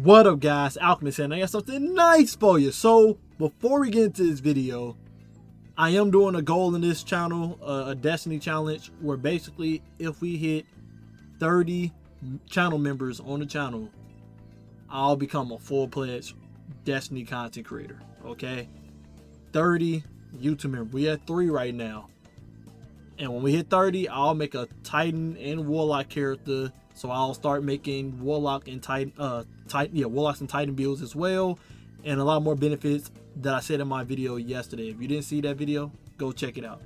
What up, guys? Alchemist here, and I got something nice for you. So before we get into this video, I am doing a goal in this channel, a Destiny challenge, where basically if we hit 30 channel members on the channel, I'll become a full-fledged Destiny content creator. Okay, 30 YouTube members. We at 3 right now, and when we hit 30, I'll make a Titan and Warlock character. So I'll start making Warlock and Titan, Warlocks and Titan builds as well, and a lot more benefits that I said in my video yesterday. If you didn't see that video, go check it out.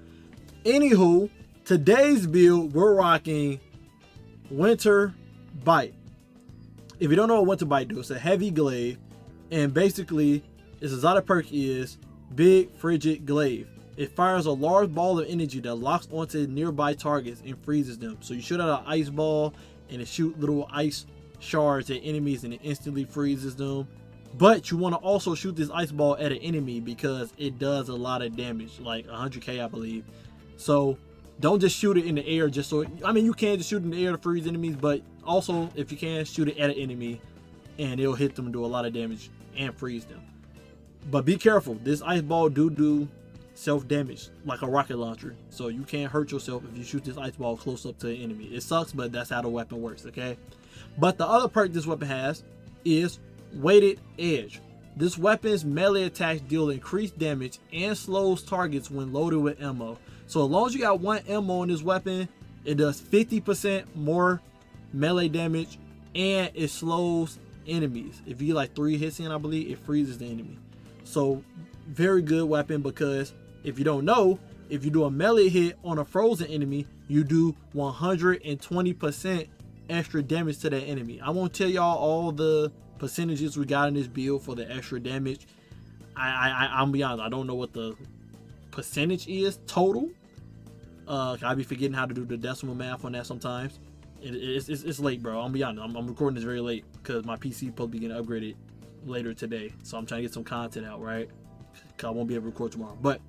Anywho, today's build, we're rocking Winterbite. If you don't know what Winterbite do, it's a heavy glaive, and basically its exotic perk is Big Frigid Glaive. It fires a large ball of energy that locks onto nearby targets and freezes them. So you shoot out an ice ball and it shoots little ice shards at enemies and it instantly freezes them. But you want to also shoot this ice ball at an enemy because it does a lot of damage, like 100k I believe. So don't just shoot it in the air just so, I mean, you can just shoot in the air to freeze enemies, but also if you can, shoot it at an enemy and it'll hit them and do a lot of damage and freeze them. But be careful, this ice ball do self-damage like a rocket launcher, so you can't hurt yourself if you shoot this ice ball close up to an enemy. It sucks, but that's how the weapon works, okay? But the other perk this weapon has is Weighted Edge. This weapon's melee attacks deal increased damage and slows targets when loaded with ammo. So as long as you got one ammo in this weapon, it does 50% more melee damage and it slows enemies. If you get like 3 hits in, I believe, it freezes the enemy. So very good weapon, because if you don't know, if you do a melee hit on a frozen enemy, you do 120% extra damage to that enemy. I won't tell y'all all the percentages we got in this build for the extra damage. I'll be honest, I don't know what the percentage is total. I'll be forgetting how to do the decimal math on that sometimes. It's late, bro. I'll be honest, I'm recording this very late because my PC is supposed to be getting upgraded later today. So I'm trying to get some content out, right? Because I won't be able to record tomorrow. But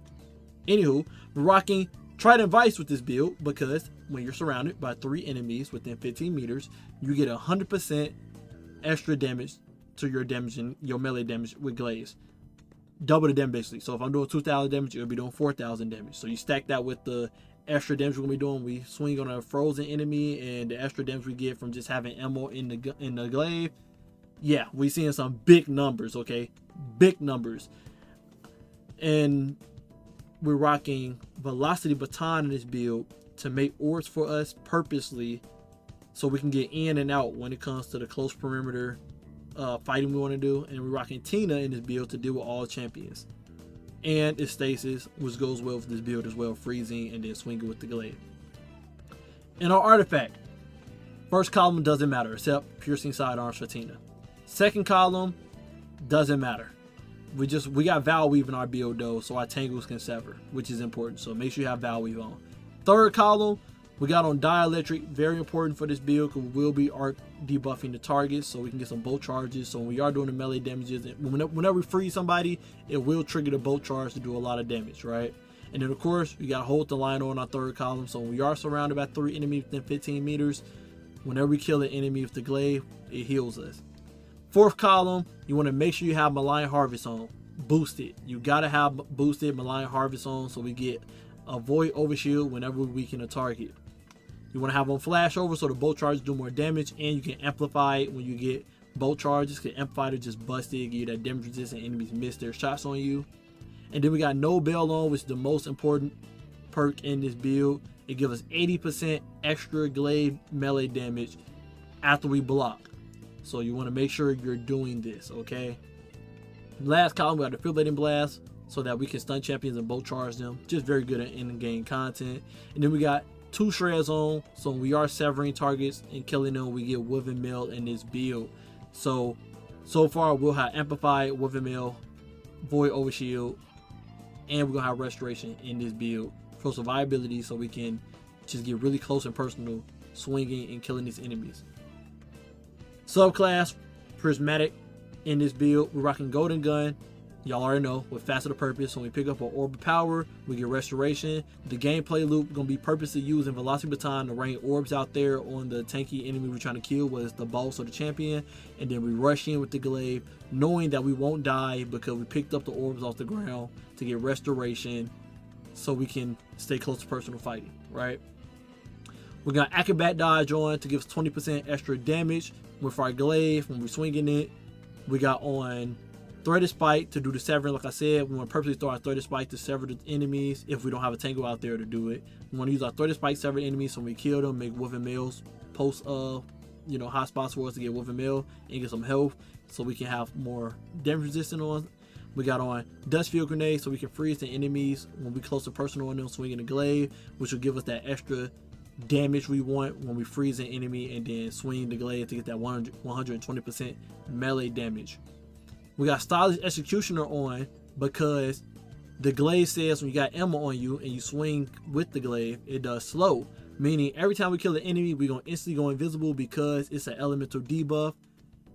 anywho, we're rocking Trident Vice with this build because when you're surrounded by 3 enemies within 15 meters, you get 100% extra damage to your damage and your melee damage with glaives. Double the damage basically. So if I'm doing 2,000 damage, it'll be doing 4,000 damage. So you stack that with the extra damage we're gonna be doing. We swing on a frozen enemy and the extra damage we get from just having ammo in the glaive. Yeah, we seeing some big numbers, okay? Big numbers. And we're rocking Velocity Baton in this build to make orbs for us purposely so we can get in and out when it comes to the close perimeter fighting we want to do. And we're rocking Tina in this build to deal with all champions. And it's Stasis, which goes well with this build as well, freezing and then swinging with the glaive. And our artifact, first column doesn't matter except piercing sidearms for Tina. Second column doesn't matter. We got Val Weave in our build though, so our tangles can sever, which is important. So make sure you have Val Weave on. Third column, we got on Dielectric, very important for this build because we will be arc debuffing the targets, so we can get some bolt charges. So when we are doing the melee damages, whenever we freeze somebody, it will trigger the bolt charge to do a lot of damage, right? And then of course, we got Hold the Line on our third column. So when we are surrounded by 3 enemies within 15 meters, whenever we kill an enemy with the glaive, it heals us. Fourth column, you want to make sure you have Malign Harvest on. Boosted. You got to have boosted Malign Harvest on so we get a Void Overshield whenever we weaken a target. You want to have on Flashover so the bolt charges do more damage, and you can amplify it when you get bolt charges because Amplifier just busted, give you that damage resist and enemies miss their shots on you. And then we got No Bell on, which is the most important perk in this build. It gives us 80% extra glaive melee damage after we block. So you want to make sure you're doing this, okay? Last column, we got the Defibrillating Blast so that we can stun champions and bolt charge them. Just very good at in-game content. And then we got 2 shreds on, so when we are severing targets and killing them, we get Woven Mail in this build. So far we'll have Amplified, Woven Mail, Void Overshield, and we're gonna have Restoration in this build for survivability, so we can just get really close and personal swinging and killing these enemies. Subclass Prismatic in this build, we're rocking Golden Gun, Y'all already know, with Facet of Purpose, when we pick up an Orb of Power, we get Restoration. The gameplay loop going to be purposely using Velocity Baton to rain orbs out there on the tanky enemy we're trying to kill, whether it's the boss or the champion. And then we rush in with the glaive, knowing that we won't die because we picked up the orbs off the ground to get Restoration so we can stay close to personal fighting, right? We got Acrobat Dodge on to give us 20% extra damage with our glaive when we're swinging it. We got on Threaded Spike to do the severing. Like I said, we want to purposely throw our Threaded Spike to sever the enemies if we don't have a tango out there to do it. We want to use our Threaded Spike sever enemies so when we kill them, make Wolven Mails post hot spots for us to get Wolven Mail and get some health so we can have more damage resistance on. We got on Dust Field Grenade so we can freeze the enemies when we close to personal on them swinging the glaive, which will give us that extra damage we want when we freeze an enemy and then swing the glaive to get that 120% melee damage. We got Stylish Executioner on because the glaive says when you got ammo on you and you swing with the glaive, it does slow. Meaning every time we kill an enemy, we're going to instantly go invisible because it's an elemental debuff,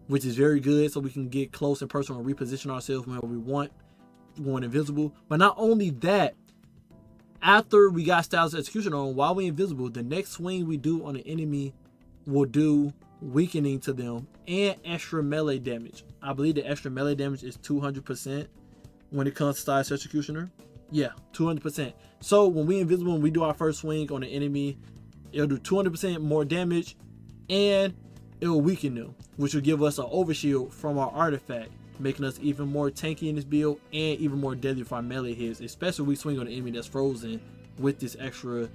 which is very good so we can get close and personal and reposition ourselves whenever we want, going invisible. But not only that, after we got Stylish Executioner on, while we're invisible, the next swing we do on an enemy will do weakening to them and extra melee damage. I believe the extra melee damage is 200% when it comes to Stylish Executioner. Yeah, 200%. So when we invisible and we do our first swing on an enemy, it'll do 200% more damage and it will weaken them, which will give us an overshield from our artifact, making us even more tanky in this build and even more deadly for our melee hits, especially if we swing on an enemy that's frozen with this extra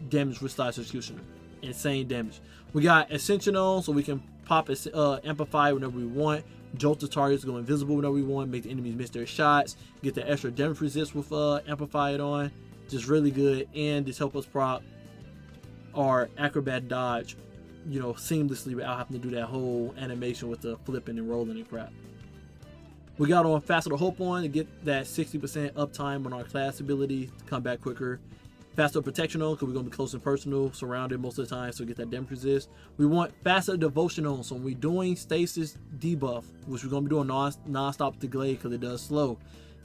damage with Stylish Executioner. Insane damage. We got Ascension on so we can pop Amplify whenever we want, jolt the targets, go invisible whenever we want, make the enemies miss their shots, get the extra damage resist with Amplify it on. Just really good, and this help us prop our Acrobat Dodge, seamlessly without having to do that whole animation with the flipping and rolling and crap. We got on Facet of Hope on to get that 60% uptime on our class ability to come back quicker. Facet of Protection on because we're going to be close and personal, surrounded most of the time, so we get that damage resist. We want Facet of Devotion on, so when we're doing Stasis debuff, which we're going to be doing non-stop with the glaive because it does slow,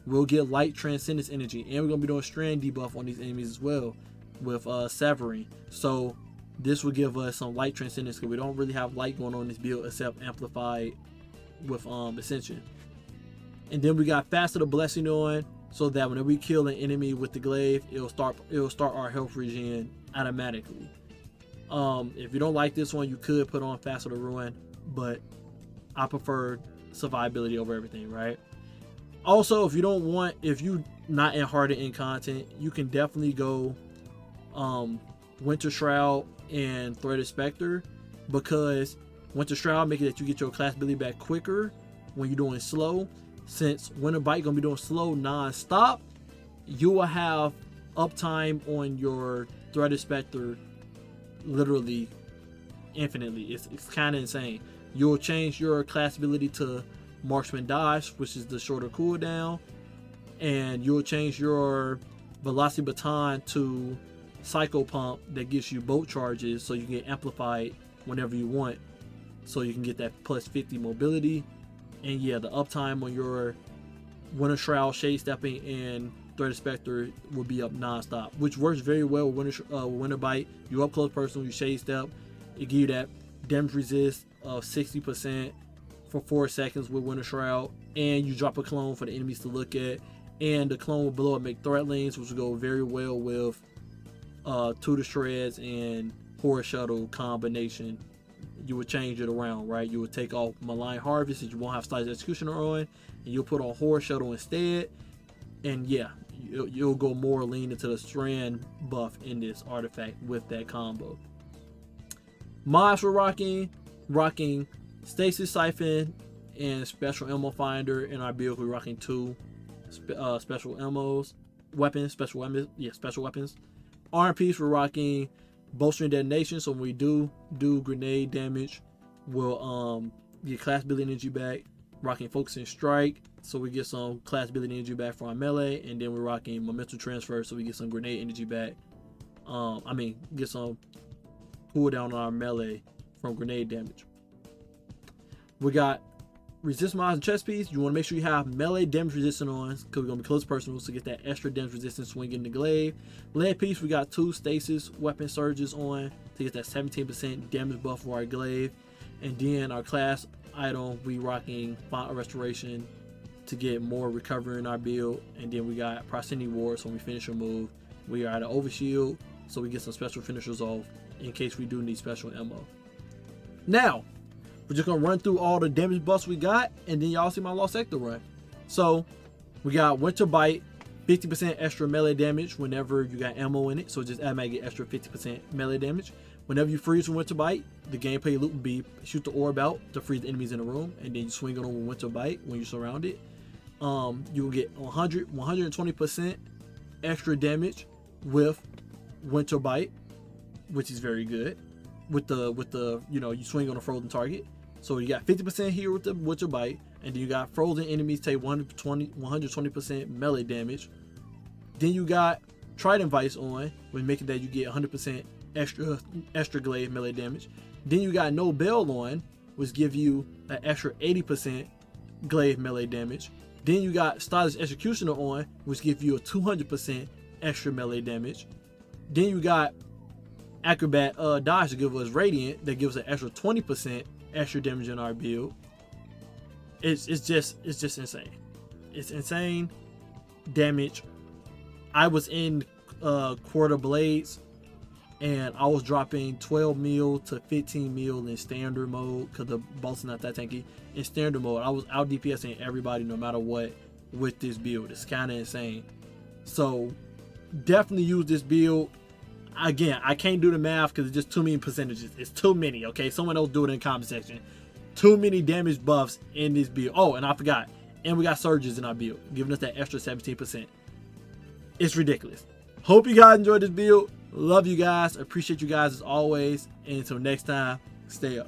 we'll get Light Transcendence energy, and we're going to be doing Strand debuff on these enemies as well with Severing. So this will give us some Light Transcendence because we don't really have light going on in this build except amplified with Ascension. And then we got Facet of Blessing on so that whenever we kill an enemy with the glaive, it'll start our health regen automatically. If you don't like this one, you could put on Facet of Ruin, but I prefer survivability over everything, right? Also, if you not in hardened in content, you can definitely go Winter Shroud and Threaded Spectre, because Winter Shroud makes it that you get your class ability back quicker when you're doing slow. Since Winterbite gonna be doing slow non-stop, you will have uptime on your Threaded Spectre literally infinitely. It's kind of insane. You'll change your class ability to Marksman Dodge, which is the shorter cooldown, and you'll change your Velocity Baton to Psycho Pump that gives you bolt charges so you can get amplified whenever you want, so you can get that plus 50 mobility. And yeah, the uptime on your Winter Shroud, Shade Stepping, and Threaded Spectre will be up non-stop, which works very well with Winterbite. You up close personal, you Shade Step, it gives you that damage resist of 60% for 4 seconds with Winter Shroud, and you drop a clone for the enemies to look at, and the clone will blow up, make threatlings, which will go very well with To the Shreds and Horror Shuttle combination. You would change it around, right? You would take off Malign Harvest, and you won't have Stylish Executioner on, and you'll put on Horror Shuttle instead. And yeah, you'll go more lean into the Strand buff in this artifact with that combo. Mods we're rocking Stasis Siphon and Special Ammo Finder. In our build, we're rocking 2 special ammos, special weapons. Arm piece, we're rocking Bolstering Detonation, so when we do grenade damage, we'll get class ability energy back. Rocking Focusing Strike, so we get some class ability energy back for our melee, and then we're rocking Momentum Transfer, so we get some grenade energy back. Get some cooldown on our melee from grenade damage. We got resist mods and chest piece, you want to make sure you have melee damage resistance on, because we're going to be close personals to get that extra damage resistance swinging the glaive. Lead piece, we got 2 stasis weapon surges on to get that 17% damage buff for our glaive. And then our class item, we rocking font restoration to get more recovery in our build. And then we got proximity ward, so when we finish a move, we are at an overshield, so we get some special finishers off in case we do need special ammo. Now, we're just gonna run through all the damage buffs we got, and then y'all see my Lost Sector run. So we got Winterbite, 50% extra melee damage whenever you got ammo in it. So just automatically get extra 50% melee damage. Whenever you freeze with Winterbite, the gameplay loop will be shoot the orb out to freeze the enemies in the room, and then you swing on them with Winterbite when you're surrounded. You will get 120% extra damage with Winterbite, which is very good. With the you swing on a frozen target. So you got 50% here with the Winterbite, and then you got frozen enemies take 120% melee damage. Then you got Trident Vice on, when making that you get 100% extra glaive melee damage. Then you got No Bell on, which give you an extra 80% glaive melee damage. Then you got Stylish Executioner on, which give you a 200% extra melee damage. Then you got Acrobat Dodge to give us Radiant, that gives an extra 20% extra damage in our build. It's just insane. It's insane damage. I was in Quarter Blades, and I was dropping 12 mil to 15 mil in standard mode because the boss is not that tanky. In standard mode, I was out DPSing everybody no matter what with this build. It's kind of insane. So definitely use this build. Again, I can't do the math because it's just too many percentages. It's too many, okay? Someone else do it in the comment section. Too many damage buffs in this build. Oh, and I forgot. And we got surges in our build, giving us that extra 17%. It's ridiculous. Hope you guys enjoyed this build. Love you guys. Appreciate you guys as always. And until next time, stay up.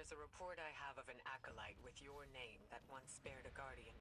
There's a report I have of an acolyte with your name that once spared a guardian.